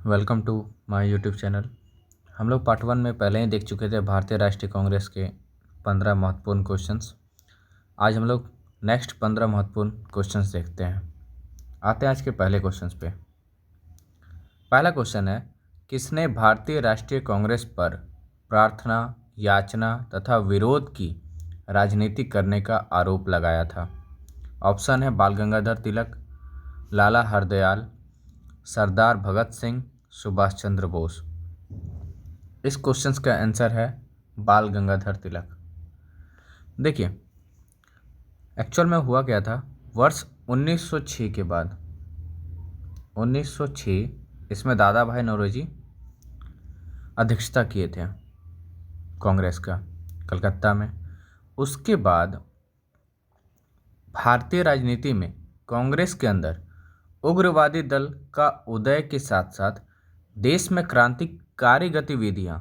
Welcome to my YouTube channel. हम लोग part 1 में पहले ही देख चुके थे भारतीय राष्ट्रीय कांग्रेस के 15 महत्वपूर्ण क्वेश्चंस। आज हम लोग नेक्स्ट 15 महत्वपूर्ण क्वेश्चंस देखते हैं। आते हैं आज के पहले क्वेश्चंस पे। पहला क्वेश्चन है, किसने भारतीय राष्ट्रीय कांग्रेस पर प्रार्थना, याचना तथा विरोध की राजनीति करने का आरोप लगाया था? ऑप्शन है बाल गंगाधर तिलक, लाला हरदयाल, सरदार भगत सिंह, सुभाष चंद्र बोस। इस क्वेश्चन का आंसर है बाल गंगाधर तिलक। देखिए, एक्चुअल में हुआ क्या था, वर्ष 1906 के बाद 1906 इसमें दादा भाई नौरोजी अध्यक्षता किए थे कांग्रेस का कलकत्ता में। उसके बाद भारतीय राजनीति में कांग्रेस के अंदर उग्रवादी दल का उदय के साथ साथ देश में क्रांतिकारी गतिविधियां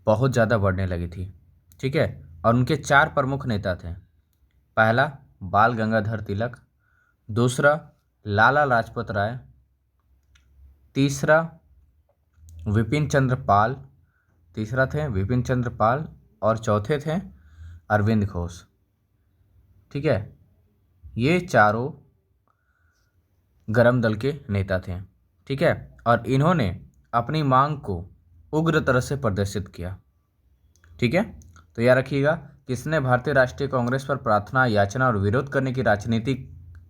बहुत ज़्यादा बढ़ने लगी थी। ठीक है, और उनके 4 प्रमुख नेता थे। पहला बाल गंगाधर तिलक, दूसरा लाला लाजपत राय, तीसरा विपिन चंद्र पाल, और चौथे थे अरविंद घोष। ठीक है, ये चारों गरम दल के नेता थे। ठीक है, और इन्होंने अपनी मांग को उग्र तरह से प्रदर्शित किया। ठीक है, तो याद रखिएगा, किसने भारतीय राष्ट्रीय कांग्रेस पर प्रार्थना, याचना और विरोध करने की राजनीति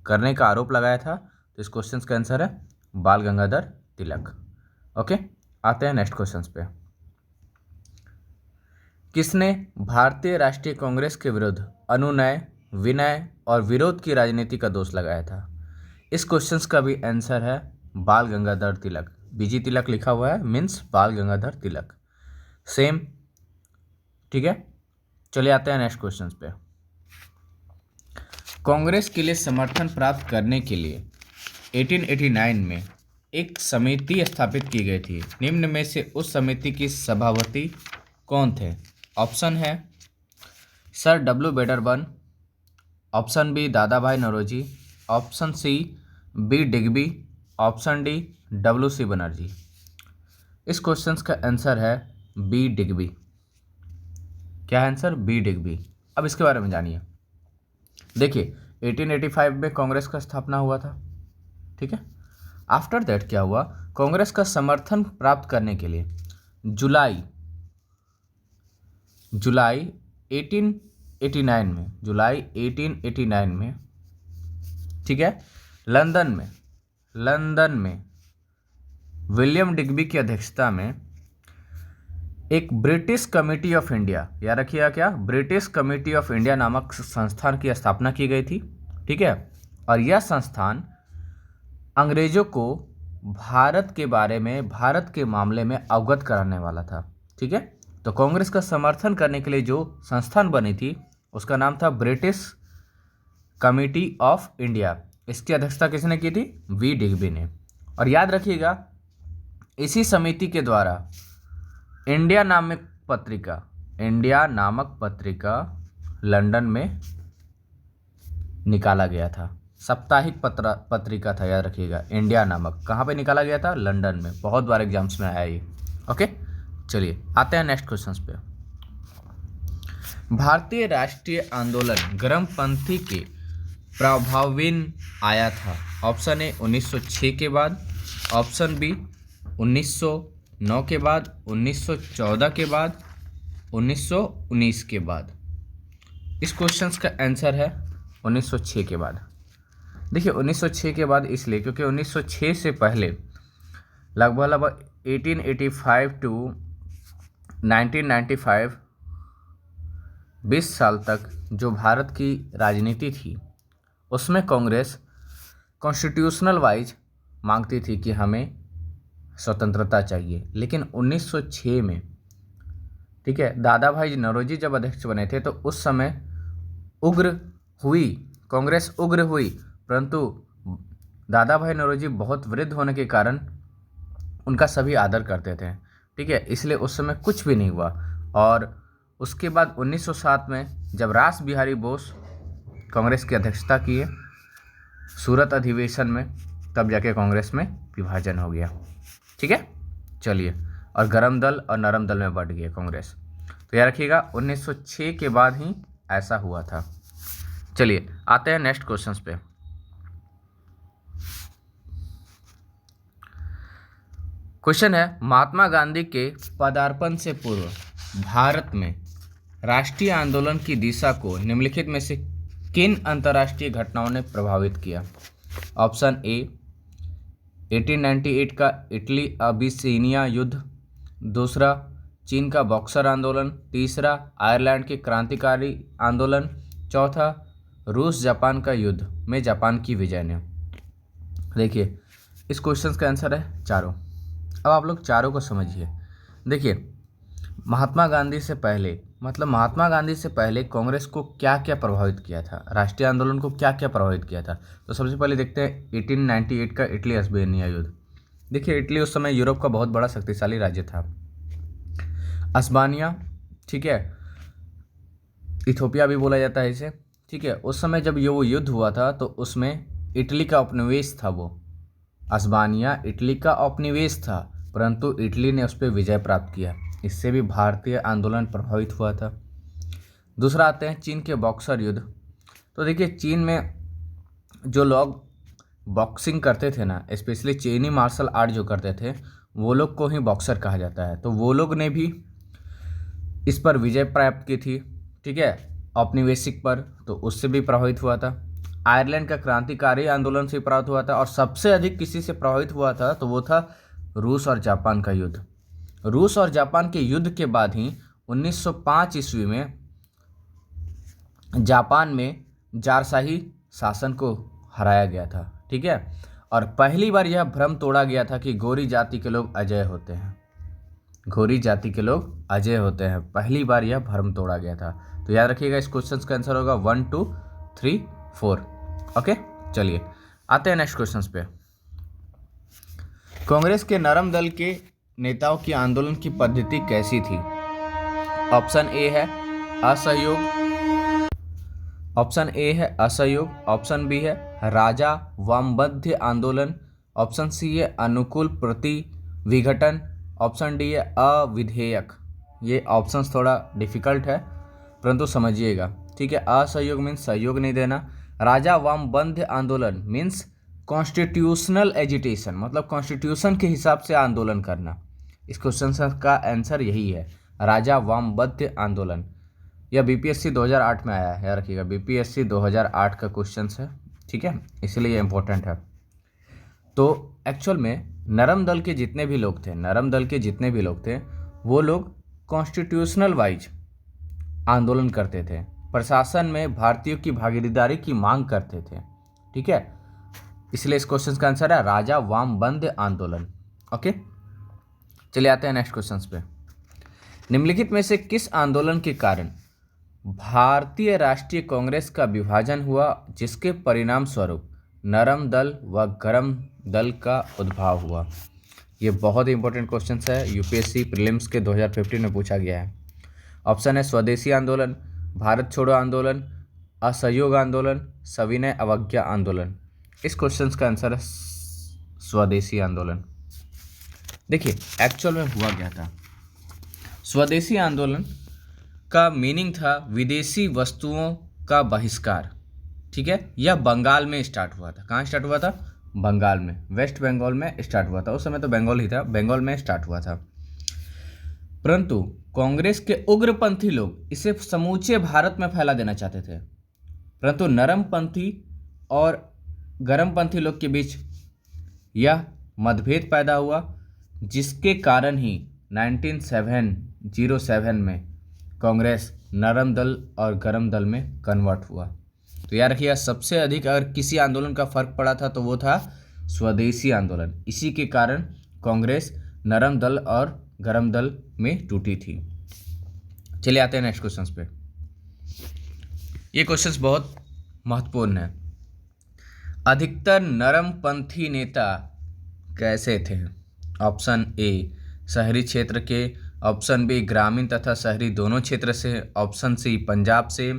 करने का आरोप लगाया था? तो इस क्वेश्चन का आंसर है बाल गंगाधर तिलक। ओके, आते हैं नेक्स्ट क्वेश्चन पे। किसने भारतीय राष्ट्रीय कांग्रेस के विरुद्ध अनुनय, विनय और विरोध की राजनीति का दोष लगाया था? इस क्वेश्चन का भी आंसर है बाल गंगाधर तिलक। बीजी तिलक लिखा हुआ है, मीन्स बाल गंगाधर तिलक, सेम। ठीक है, चलिए आते हैं नेक्स्ट क्वेश्चन पे। कांग्रेस के लिए समर्थन प्राप्त करने के लिए 1889 में एक समिति स्थापित की गई थी। निम्न में से उस समिति की सभापति कौन थे? ऑप्शन है sir W Wedderburn, option B Dadabhai Naoroji, option C B Digby, option D WC Banerjee. इस क्वेश्चन का आंसर है बी डिग्बी। क्या आंसर? B Digby. अब इसके बारे में जानिए। देखिए, 1885 में कांग्रेस का स्थापना हुआ था। ठीक है, आफ्टर दैट क्या हुआ, कांग्रेस का समर्थन प्राप्त करने के लिए जुलाई 1889 में, ठीक है, लंदन में विलियम डिग्बी की अध्यक्षता में एक ब्रिटिश कमेटी ऑफ इंडिया, याद रखिएगा क्या, ब्रिटिश कमेटी ऑफ इंडिया नामक संस्थान की स्थापना की गई थी। ठीक है, और यह संस्थान अंग्रेजों को भारत के बारे में, भारत के मामले में अवगत कराने वाला था। ठीक है, तो कांग्रेस का समर्थन करने के लिए जो संस्थान बनी थी उसका नाम था ब्रिटिश कमेटी ऑफ इंडिया। इसकी अध्यक्षता किसने की थी? वी डिग्बी ने। और याद रखिएगा, इसी समिति के द्वारा इंडिया नामक पत्रिका लंदन में निकाला गया था। साप्ताहिक पत्रिका था, याद रखिएगा, इंडिया नामक। कहाँ पे निकाला गया था? लंदन में। बहुत बार एग्जाम्स में आया ये। ओके, चलिए आते हैं नेक्स्ट क्वेश्चन पे। भारतीय राष्ट्रीय आंदोलन गर्मपंथी के प्रभाविन आया था? ऑप्शन ए 1906 के बाद, ऑप्शन बी 1909 के बाद, 1914 के बाद, 1919 के बाद। इस क्वेश्चन का आंसर है 1906 के बाद। देखिए, 1906 के बाद इसलिए क्योंकि 1906 से पहले लगभग 1885 टू 1995 20 साल तक जो भारत की राजनीति थी उसमें कांग्रेस कॉन्स्टिट्यूशनल वाइज मांगती थी कि हमें स्वतंत्रता चाहिए। लेकिन 1906 में, ठीक है, दादा भाई नौरोजी जब अध्यक्ष बने थे तो उस समय कांग्रेस उग्र हुई, परंतु दादा भाई नौरोजी बहुत वृद्ध होने के कारण उनका सभी आदर करते थे। ठीक है, इसलिए उस समय कुछ भी नहीं हुआ। और उसके बाद 1907 में जब रास बिहारी बोस कांग्रेस की अध्यक्षता किए सूरत अधिवेशन में, तब जाके कांग्रेस में विभाजन हो गया। ठीक है, चलिए, और गरम दल और नरम दल में बंट गया कांग्रेस। तो याद रखिएगा 1906 के बाद ही ऐसा हुआ था। चलिए आते हैं नेक्स्ट क्वेश्चंस पे। क्वेश्चन है, महात्मा गांधी के पदार्पण से पूर्व भारत में राष्ट्रीय आंदोलन की दिशा को निम्नलिखित में से किन अंतर्राष्ट्रीय घटनाओं ने प्रभावित किया? ऑप्शन ए 1898 का इटली अबिसिनिया युद्ध, दूसरा चीन का बॉक्सर आंदोलन, तीसरा आयरलैंड के क्रांतिकारी आंदोलन, चौथा रूस जापान का युद्ध में जापान की विजय ने। देखिए इस क्वेश्चन का आंसर है चारों। अब आप लोग चारों को समझिए। देखिए महात्मा गांधी से पहले, मतलब महात्मा गांधी से पहले कांग्रेस को क्या क्या प्रभावित किया था, राष्ट्रीय आंदोलन को क्या क्या प्रभावित किया था। तो सबसे पहले देखते हैं 1898 का इटली अल्बानिया युद्ध। देखिए इटली उस समय यूरोप का बहुत बड़ा शक्तिशाली राज्य था। अल्बानिया, ठीक है, इथोपिया भी बोला जाता है इसे, ठीक है। उस समय जब ये वो युद्ध हुआ था तो उसमें इटली का उपनिवेश था वो। अल्बानिया इटली का उपनिवेश था, परंतु इटली ने उस पर विजय प्राप्त किया। इससे भी भारतीय आंदोलन प्रभावित हुआ था। दूसरा आते हैं चीन के बॉक्सर युद्ध। तो देखिए चीन में जो लोग बॉक्सिंग करते थे ना, स्पेशली चीनी मार्शल आर्ट जो करते थे, वो लोग को ही बॉक्सर कहा जाता है। तो वो लोग ने भी इस पर विजय प्राप्त की थी, ठीक है, औपनिवेशिक पर, तो उससे भी प्रभावित हुआ था। आयरलैंड का क्रांतिकारी आंदोलन से प्रभावित हुआ था, और सबसे अधिक किसी से प्रभावित हुआ था तो वो था रूस और जापान का युद्ध। रूस और जापान के युद्ध के बाद ही 1905 ईस्वी में जापान में जारशाही शासन को हराया गया था, ठीक है। और पहली बार यह भ्रम तोड़ा गया था कि गोरी जाति के लोग अजय होते हैं, गोरी जाति के लोग अजय होते हैं। पहली बार यह भ्रम तोड़ा गया था। तो याद रखिएगा इस क्वेश्चन का आंसर होगा 1 2 3 4। ओके, चलिए आते हैं नेक्स्ट क्वेश्चन पे। कांग्रेस के नरम दल के नेताओं की आंदोलन की पद्धति कैसी थी? ऑप्शन ए है असहयोग, ऑप्शन ए है असहयोग, ऑप्शन बी है राजा वामबद्ध आंदोलन, ऑप्शन सी है अनुकूल प्रतिविघटन, ऑप्शन डी है अविधेयक। ये ऑप्शंस थोड़ा डिफिकल्ट है परंतु समझिएगा, ठीक है। असहयोग मीन्स सहयोग नहीं देना, राजा वामबद्ध आंदोलन मीन्स कॉन्स्टिट्यूशनल एजिटेशन, मतलब कॉन्स्टिट्यूशन के हिसाब से आंदोलन करना। इस क्वेश्चन का आंसर यही है, राजा वामबद्ध आंदोलन। यह बीपीएससी 2008 में आया है, याद रखिएगा बीपीएससी 2008 का क्वेश्चन है, ठीक है, इसलिए इंपॉर्टेंट है। तो एक्चुअल में नरम दल के जितने भी लोग थे, नरम दल के जितने भी लोग थे, वो लोग कॉन्स्टिट्यूशनल वाइज आंदोलन करते थे, प्रशासन में भारतीयों की भागीदारी की मांग करते थे, ठीक है। इसलिए इस क्वेश्चन का आंसर है राजा वामबद्ध आंदोलन। ओके, चलिए आते हैं नेक्स्ट क्वेश्चन पे। निम्नलिखित में से किस आंदोलन के कारण भारतीय राष्ट्रीय कांग्रेस का विभाजन हुआ, जिसके परिणाम स्वरूप नरम दल व गरम दल का उद्भव हुआ? ये बहुत ही इंपॉर्टेंट क्वेश्चन है, यूपीएससी प्रीलिम्स के 2015 में पूछा गया है। ऑप्शन है स्वदेशी आंदोलन, भारत छोड़ो आंदोलन, असहयोग आंदोलन, सविनय अवज्ञा आंदोलन। इस क्वेश्चन का आंसर है स्वदेशी आंदोलन। देखिए एक्चुअल में हुआ क्या था, स्वदेशी आंदोलन का मीनिंग था विदेशी वस्तुओं का बहिष्कार, ठीक है। यह बंगाल में स्टार्ट हुआ था। कहाँ स्टार्ट हुआ था? बंगाल में, वेस्ट बंगाल में स्टार्ट हुआ था। उस समय तो बंगाल ही था, बंगाल में स्टार्ट हुआ था। परंतु कांग्रेस के उग्रपंथी लोग इसे समूचे भारत में फैला देना चाहते थे, परंतु नरमपंथी और गरमपंथी लोग के बीच यह मतभेद पैदा हुआ, जिसके कारण ही 1907 में कांग्रेस नरम दल और गरम दल में कन्वर्ट हुआ। तो याद रखिए सबसे अधिक अगर किसी आंदोलन का फर्क पड़ा था तो वो था स्वदेशी आंदोलन। इसी के कारण कांग्रेस नरम दल और गरम दल में टूटी थी। चलिए आते हैं नेक्स्ट क्वेश्चन पे। ये क्वेश्चन बहुत महत्वपूर्ण है। अधिकतर नरमपंथी नेता कैसे थे? ऑप्शन ए शहरी क्षेत्र के, ऑप्शन बी ग्रामीण तथा शहरी दोनों क्षेत्र से, ऑप्शन सी पंजाब से,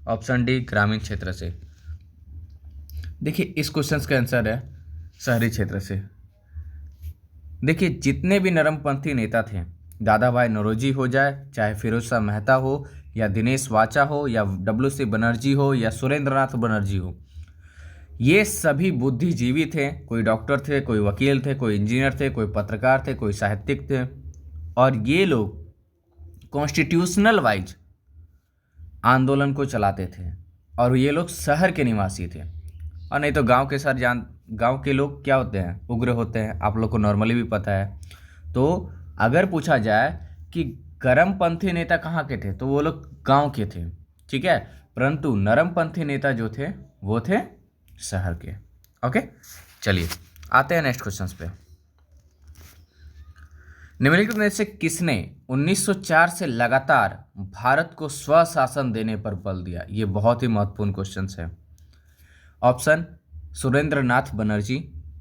ऑप्शन डी ग्रामीण क्षेत्र से। देखिए इस क्वेश्चन का आंसर है शहरी क्षेत्र से। देखिए, जितने भी नरमपंथी नेता थे, दादा भाई नौरोजी हो जाए, चाहे फिरोज शाह मेहता हो, या दिनेश वाचा हो, या WC बनर्जी हो, या सुरेंद्र नाथ बनर्जी हो, ये सभी बुद्धिजीवी थे। कोई डॉक्टर थे, कोई वकील थे, कोई इंजीनियर थे, कोई पत्रकार थे, कोई साहित्यिक थे। और ये लोग कॉन्स्टिट्यूशनल वाइज आंदोलन को चलाते थे। और ये लोग शहर के निवासी थे। और नहीं तो गांव के सर गांव के लोग क्या होते हैं, उग्र होते हैं, आप लोग को नॉर्मली भी पता है। तो अगर पूछा जाए कि गर्मपंथी नेता कहाँ के थे, तो वो लोग गांव के थे, ठीक है। परंतु नरमपंथी नेता जो थे वो थे शहर के। ओके, चलिए आते हैं नेक्स्ट क्वेश्चन पे। निम्नलिखित में से किसने 1904 से लगातार भारत को स्वशासन देने पर बल दिया? ये बहुत ही महत्वपूर्ण क्वेश्चन है। Option Surendra Nath Banerjee,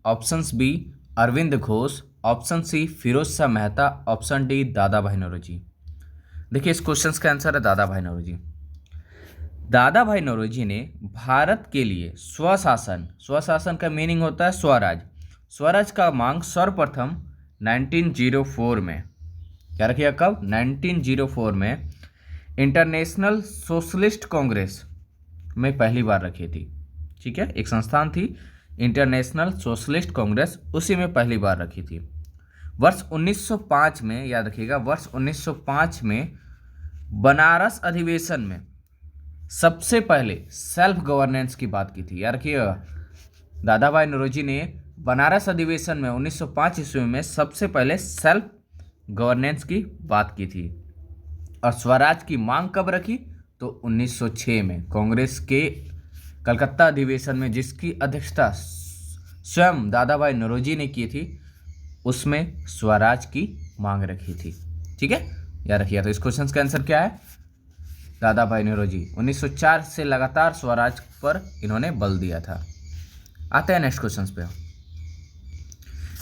option B Arvind Ghosh, option C Firoz Shah Mehta, option D Dadabhai Naoroji. देखिए, इस क्वेश्चन का आंसर है दादा भाई नौरोजी। दादा भाई नौरोजी ने भारत के लिए स्वशासन का मीनिंग होता है स्वराज का मांग सर्वप्रथम 1904 में, क्या रखिएगा, कब, 1904 में इंटरनेशनल सोशलिस्ट कांग्रेस में पहली बार रखी थी। ठीक है, एक संस्थान थी इंटरनेशनल सोशलिस्ट कांग्रेस, उसी में पहली बार रखी थी। वर्ष 1905 में, याद रखिएगा, वर्ष 1905 में बनारस अधिवेशन में सबसे पहले सेल्फ गवर्नेंस की बात की थी। याद रखिएगा, दादा भाई नौरोजी ने बनारस अधिवेशन में 1905 ईस्वी में सबसे पहले सेल्फ गवर्नेंस की बात की थी। और स्वराज की मांग कब रखी? तो 1906 में कांग्रेस के कलकत्ता अधिवेशन में, जिसकी अध्यक्षता स्वयं दादा भाई नौरोजी ने की थी, उसमें स्वराज की मांग रखी थी। ठीक है, याद रखिए। तो इस क्वेश्चन का आंसर क्या है? दादा भाई नौरोजी 1904 से लगातार स्वराज पर इन्होंने बल दिया था। आते हैं नेक्स्ट क्वेश्चन पे।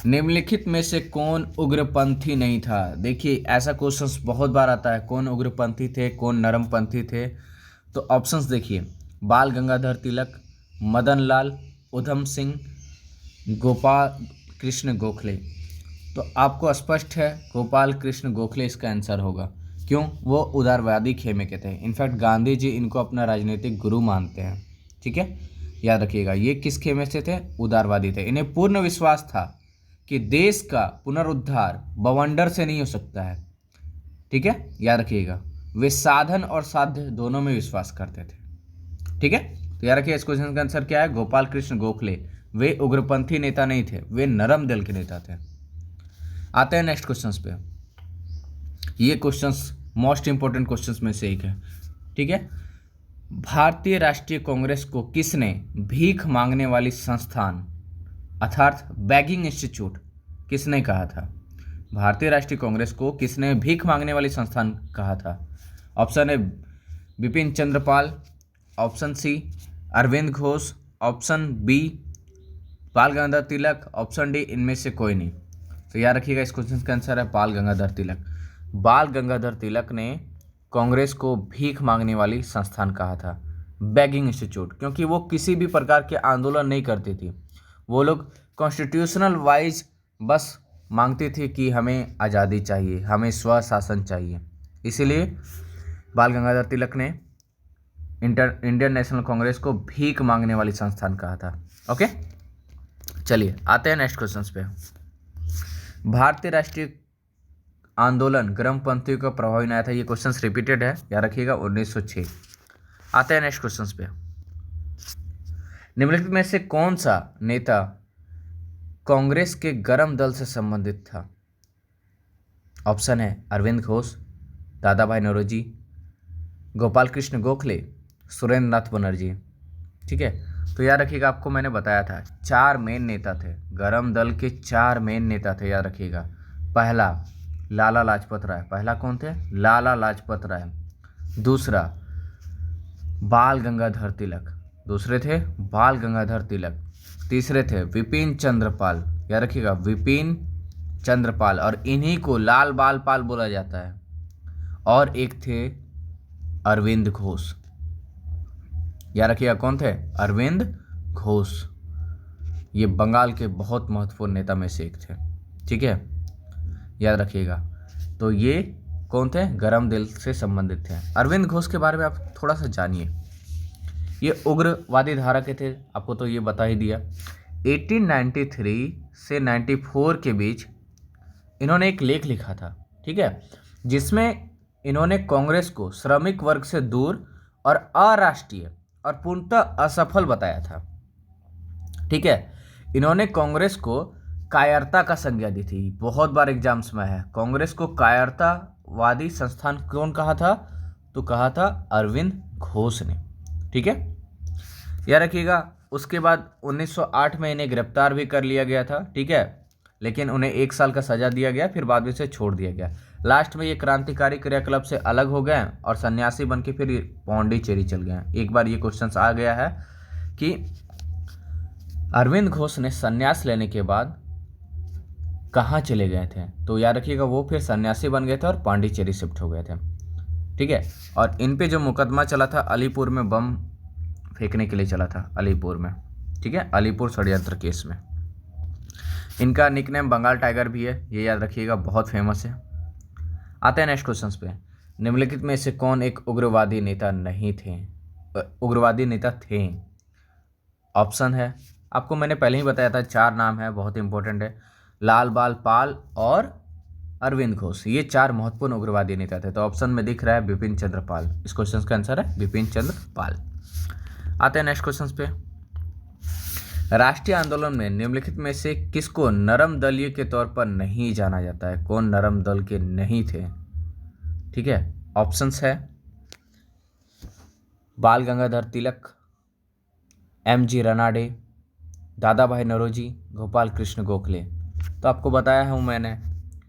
निम्नलिखित में से कौन उग्रपंथी नहीं था? देखिए, ऐसा क्वेश्चन बहुत बार आता है, कौन उग्रपंथी थे, कौन नरमपंथी थे। तो ऑप्शंस देखिए, बाल गंगाधर तिलक, मदन लाल, उधम सिंह, गोपाल कृष्ण गोखले। तो आपको स्पष्ट है गोपाल कृष्ण गोखले इसका आंसर होगा। क्यों? वो उदारवादी खेमे के थे। इनफैक्ट गांधी जी इनको अपना राजनीतिक गुरु मानते हैं। ठीक है, याद रखिएगा, ये किस खेमे से थे? उदारवादी थे। इन्हें पूर्ण विश्वास था कि देश का पुनरुद्धार बवंडर से नहीं हो सकता है। ठीक है, याद रखिएगा, वे साधन और साध्य दोनों में विश्वास करते थे। ठीक है, तो याद रखिए, इस क्वेश्चन का आंसर क्या है? गोपाल कृष्ण गोखले। वे उग्रपंथी नेता नहीं थे, वे नरम दल के नेता थे। आते हैं नेक्स्ट क्वेश्चंस पे। ये क्वेश्चंस मोस्ट इंपोर्टेंट क्वेश्चंस में से एक है। ठीक है, भारतीय राष्ट्रीय कांग्रेस को किसने भीख मांगने वाली संस्थान अर्थात बैगिंग इंस्टीट्यूट किसने कहा था? भारतीय राष्ट्रीय कांग्रेस को किसने भीख मांगने वाली संस्थान कहा था? Option A Bipin Chandrapal, option C Aurobindo Ghosh, option B Bal Gangadhar Tilak, option D इनमें से कोई नहीं। तो याद रखिएगा, इस क्वेश्चन का आंसर है बाल गंगाधर तिलक। बाल गंगाधर तिलक ने कांग्रेस को भीख मांगने वाली संस्थान कहा था, बैगिंग इंस्टीट्यूट, क्योंकि वो किसी भी प्रकार के आंदोलन नहीं करती थी। वो लोग कॉन्स्टिट्यूशनल वाइज बस मांगती थी कि हमें आज़ादी चाहिए, हमें स्वशासन चाहिए। इसीलिए बाल गंगाधर तिलक ने इंडियन नेशनल कांग्रेस को भीख मांगने वाली संस्थान कहा था। ओके, चलिए आते हैं नेक्स्ट क्वेश्चन पे। भारतीय राष्ट्रीय आंदोलन गर्मपंथियों का प्रभावी नहीं था। ये क्वेश्चन रिपीटेड है, याद रखिएगा, 1906। आते हैं नेक्स्ट क्वेश्चन पे। निम्नलिखित में से कौन सा नेता कांग्रेस के गर्म दल से संबंधित था? ऑप्शन है अरविंद घोष, दादा भाई नौरोजी, गोपाल कृष्ण गोखले, सुरेंद्र नाथ बनर्जी। ठीक है, तो याद रखिएगा, आपको मैंने बताया था 4 मेन नेता थे, गर्म दल के 4 मेन नेता थे। याद रखिएगा, पहला लाला लाजपत राय। पहला कौन थे? लाला लाजपत राय। दूसरा बाल गंगाधर तिलक, दूसरे थे बाल गंगाधर तिलक। तीसरे थे विपिन चंद्रपाल, याद रखिएगा, विपिन चंद्रपाल, और इन्हीं को लाल बाल पाल बोला जाता है। और एक थे अरविंद घोष। याद रखिएगा, कौन थे? अरविंद घोष। ये बंगाल के बहुत महत्वपूर्ण नेता में से एक थे। ठीक है, याद रखिएगा। तो ये कौन थे? गरम दिल से संबंधित थे। अरविंद घोष के बारे में आप थोड़ा सा जानिए। ये उग्रवादी धारा के थे, आपको तो ये बता ही दिया। 1893 से 94 के बीच इन्होंने एक लेख लिखा था, ठीक है, जिसमें इन्होंने कांग्रेस को श्रमिक वर्ग से दूर और अराष्ट्रीय और पूर्णतः असफल बताया था। ठीक है, इन्होंने कांग्रेस को कायरता का संज्ञा दी थी। बहुत बार एग्जाम्स में है, कांग्रेस को कायरतावादी संस्थान कौन कहा था? तो कहा था अरविंद घोष ने। ठीक है, याद रखिएगा। उसके बाद 1908 में इन्हें गिरफ्तार भी कर लिया गया था। ठीक है, लेकिन उन्हें 1 साल का सजा दिया गया, फिर बाद में इसे छोड़ दिया गया। लास्ट में ये क्रांतिकारी क्रियाकलाप से अलग हो गए और सन्यासी बन के फिर पौंडीचेरी चल गए। एक बार ये क्वेश्चन आ गया है कि अरविंद घोष ने सन्यास लेने के बाद कहाँ चले गए थे? तो याद रखिएगा, वो फिर सन्यासी बन गए थे और पांडिचेरी शिफ्ट हो गए थे। ठीक है, और इन पे जो मुकदमा चला था अलीपुर में बम फेंकने के लिए चला था, अलीपुर में। ठीक है, अलीपुर षड्यंत्र केस में। इनका निकनेम बंगाल टाइगर भी है, ये याद रखिएगा, बहुत फेमस है। आते हैं नेक्स्ट क्वेश्चन पे। निम्नलिखित में से कौन एक उग्रवादी नेता नहीं थे? उग्रवादी नेता थे। ऑप्शन है, आपको मैंने पहले ही बताया था, 4 नाम है, बहुत इंपॉर्टेंट है। लाल बाल पाल और अरविंद घोष, ये 4 महत्वपूर्ण उग्रवादी नेता थे। तो ऑप्शन में दिख रहा है बिपिन चंद्र पाल। इस क्वेश्चन का आंसर है बिपिन चंद्र पाल। आते हैं नेक्स्ट क्वेश्चन पे। राष्ट्रीय आंदोलन में निम्नलिखित में से किसको नरम दलीय के तौर पर नहीं जाना जाता है? कौन नरम दल के नहीं थे? ठीक है, ऑप्शंस है बाल गंगाधर तिलक, MG रानाडे, दादा भाई नौरोजी, गोपाल कृष्ण गोखले। तो आपको बताया हूँ मैंने,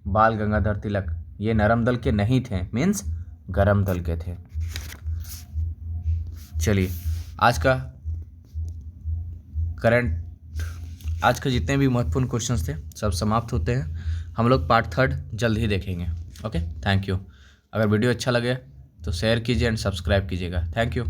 बाल गंगाधर तिलक ये नरम दल के नहीं थे, मीन्स गरम दल के थे। चलिए, आज का जितने भी महत्वपूर्ण क्वेश्चंस थे सब समाप्त होते हैं। हम लोग पार्ट 3 जल्द ही देखेंगे। Okay, thank you. अगर वीडियो अच्छा लगे तो शेयर कीजिए एंड सब्सक्राइब कीजिएगा। Thank you.